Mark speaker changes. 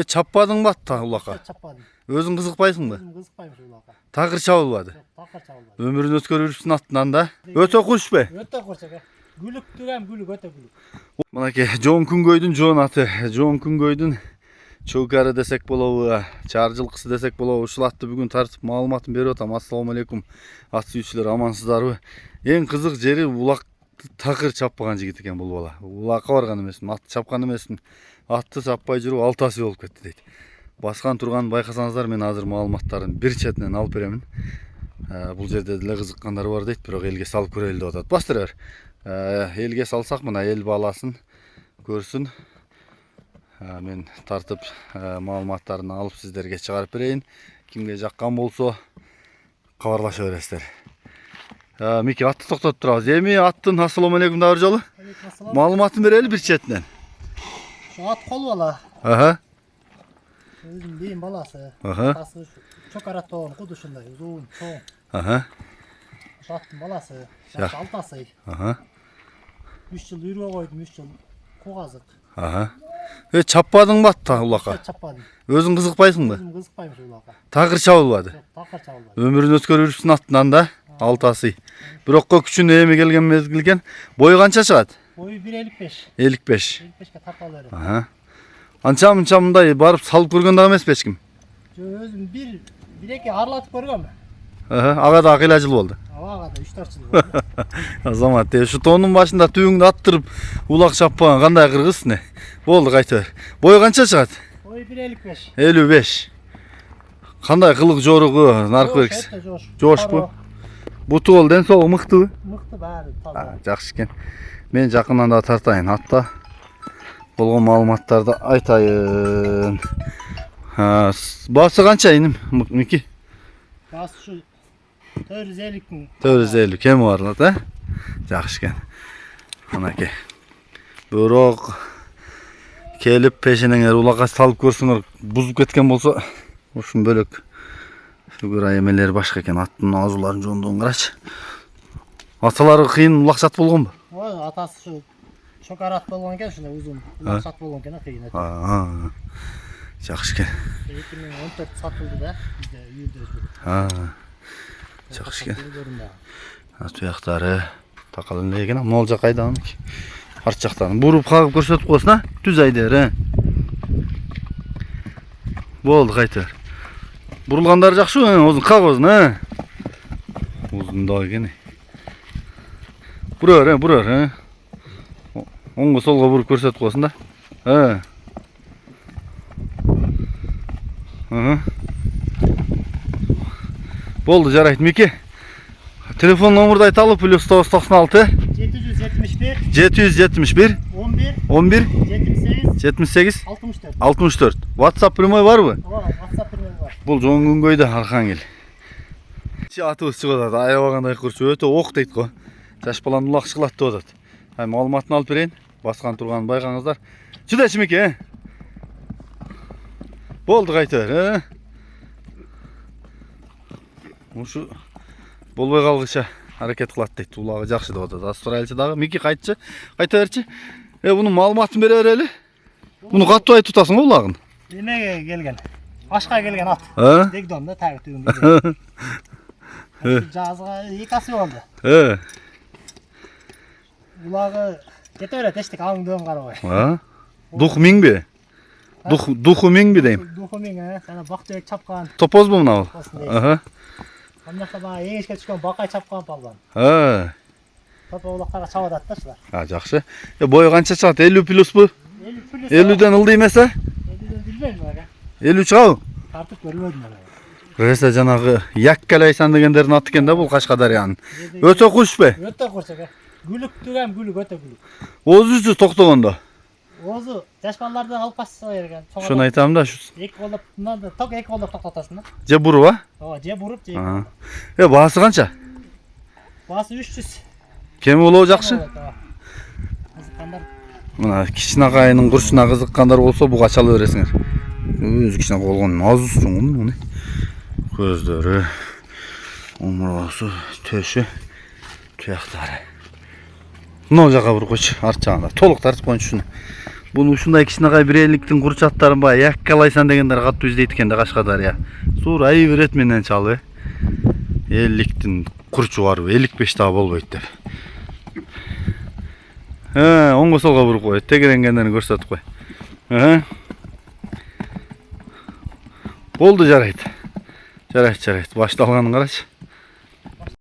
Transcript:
Speaker 1: Чаппадың ба улакка?
Speaker 2: Чаппадым.
Speaker 1: Өзүң кызыкпайсыңбы?
Speaker 2: Өзüm kızıkpaymış ulakka.
Speaker 1: Такыр чабылбады.
Speaker 2: Takır çavullar.
Speaker 1: Өмүрүн өткөрүп жүрүпсүң аттынан да. Өтө кушпу?
Speaker 2: Öte kurçak. Gülük tügem gülük öte gülük.
Speaker 1: Мынакей Жоон Күнгөйдүн жоон аты. Жоон Күнгөйдүн чөкәрі десек болобу, чаар жылкысы десек болобу. Ушул атты бүгүн тартып маалыматын берип атам. Ассаламу алейкум ат сүйүүчүлөр, амансыздарбы? Эң кызык жери улакты такыр чаппаган жигит экен бул бала. Улакка барган эмесмин, атты чапкан эмесмин. Атты чаппай жүрүп 6 асы болуп кетти дейт. Баскан турганын байкасаңыздар, мен азыр маалыматтарын бир четинен алып беремин. Бул жерде деле кызыккандар бар дейт, бирок элге салып көрөлү деп атат. Бастыр бер. Элге салсак, мына эл баласын көрсүн. Мен тартып маалыматтарын алып сиздерге чыгарып берейин. Кимге жаккан болсо кабарлаша бересиздер. Мики, атты токтотуп турабыз. Эми аттын ассаламу алейкум да бир жолу. Маалыматын берели бир четинен.
Speaker 2: Şu at kol bala.
Speaker 1: Aha.
Speaker 2: Özüm deyim balası.
Speaker 1: Aha.
Speaker 2: Tası çok ara toğun kuduşunda uzun toğun.
Speaker 1: Aha.
Speaker 2: Şu attın balası.
Speaker 1: Ya.
Speaker 2: Yaş altası.
Speaker 1: Aha.
Speaker 2: 3 yıl yürüye koydum, 3 yıl koğazık.
Speaker 1: Aha. Чаппадың ба улакка?
Speaker 2: Çappadım.
Speaker 1: Өзүң кызыкпайсыңбы?
Speaker 2: Özüm kızıkpaymış ulakka.
Speaker 1: Такыр чабылбады.
Speaker 2: Takır çavullar.
Speaker 1: Өмүрүн өткөрүп жүрүпсүң аттынан да. 6 асы. Бирокко күчүн эми келген мезгилген. Бою канча чыгат?
Speaker 2: Boyu 1.55.
Speaker 1: 55.
Speaker 2: 55'e tartaları.
Speaker 1: Aha. Анча мынча мындай барып салып көргөн да эмес эч ким.
Speaker 2: Özüm bir eki arlatıp görgön mü?
Speaker 1: Ага да акыйла жыл болду.
Speaker 2: Avağa da 3-4 yıl oldu.
Speaker 1: Азамат, ушу тоонун башында түйүңдү аттырып улак чаппаган кандай кыргыз не? Болду, кайта бер. Бою канча чыгат?
Speaker 2: Boyu 1.55.
Speaker 1: 55. Кандай кылык жоругу, наркы беркиси? Жоошпу? Буту бол, ден соолугу мыктыбы?
Speaker 2: Мыкты баары таза.
Speaker 1: Жакшы экен. Мен жакындан да тартайын, атта болгон маалыматтарды айтайын. Басы канча иним, Мики?
Speaker 2: Bası şu 450'nin.
Speaker 1: 450 кем барлат, а? Жакшы экен. Анакей. Бирок келип пешенеңер улакка салып көрсөңөр, бузуп кеткен болсо, ушун бөлөк фигура эмелери башка экен. Аттын азууларын жондугун карачы. Аталары кыйын улакчат болгонбу?
Speaker 2: Ой, atası şu çok arat bolgan eken, şunda uzun ulakçat bolgan eken kıyın eti.
Speaker 1: Жакшы экен.
Speaker 2: 2014 satıldı da bizde yüldürüz.
Speaker 1: Жакшы экен. Туяктары такалын экен. Могул жак кайда аны? Арт жактан буруп кагып көрсөтүп койсун, а? Түз айдер, Болду, кайта. Бурулгандар жакшыбы? Озун кагыбызын, а? Узундоо экен. Бурар. Оңго солго буруп көрсөтүп койсун да. Болду, жарайт. Мики, телефон номурду айталы. +996 771 11 78 64. WhatsApp прямой барбы?
Speaker 2: WhatsApp primoy бар.
Speaker 1: Бул Жоон Күнгөйдө Архангел. Атыбыз чыгып атат. Аябагандай курчу өтө ок дейт го. Жаш баланын улак чыгылат деп атат. Маалыматын алып берейин. Баскан турганын байкаңыздар. Чыдачы Мики, Болду, кайта бер, Ушу болбой калгыча аракет кылат дейт. Улагы жакшы деп атат. Астралчы дагы. Мики, кайта берчи. Бунун маалыматын бере берели. Буну катуу айтып атасың го улагын?
Speaker 2: Эмеге келген. Ашка келген ат. Дегдон да тагы түйүндө. Жазга 2 асы болду. Улагы кете берет, эчтек аңдыгым карабай.
Speaker 1: Дух миңби? Духу миңби дейм.
Speaker 2: Духу миң, жана бактыбек чапкан.
Speaker 1: Топозбу мына бул?
Speaker 2: Андакта баа эңишке түшкөн бакай чапкан балдан. Топо улактарга чабып атат да шулар.
Speaker 1: Жакшы. Бою канча чыгат? 50+бу?
Speaker 2: 50+.
Speaker 1: 50ден ылдый эмес,
Speaker 2: 50ден билбейм бага.
Speaker 1: 50 чыгабы?
Speaker 2: Тартып көрбөдүм аны.
Speaker 1: Ресе жанагы Яккалайсан дегендердин аты экен да бул Кашкадарыянын. Өтө кушпу?
Speaker 2: Өтө курчак. Гүлүк түгем, гүлүк өтө гүлүк.
Speaker 1: Озу токтогондо.
Speaker 2: Озу жаш балдардан алып качса берген.
Speaker 1: Шуну айтам да,
Speaker 2: эки колдоп, мындай ток эки колдоп токтотосуң да.
Speaker 1: Же буруп, а?
Speaker 2: Же буруп, же.
Speaker 1: Баасы канча?
Speaker 2: Баасы 300.
Speaker 1: Кеми болобу жакшы? Мына кичинакайынын курчуна кызыккандар болсо буга чала бересиңер. Өзү кичине болгон азыз чоң. Көздөрү, омуросу, төшү, туяктары. Мына жака буруп койчу, арт жагында. Толук тартып коюнчу шуну. Bunu ушундай кичинекай биреликтин курчаттарын баягы яккалайсан дегендер катуу издейт экен да Кашкадария. Суурай берет менен чалы. Элликтин курчу барбы, 55 дагы болбойт деп. Оңго солго буруп кой, тегеренгендерин көрсөтүп кой. Болду, жарайт. Жарайт. Башталганын карачы.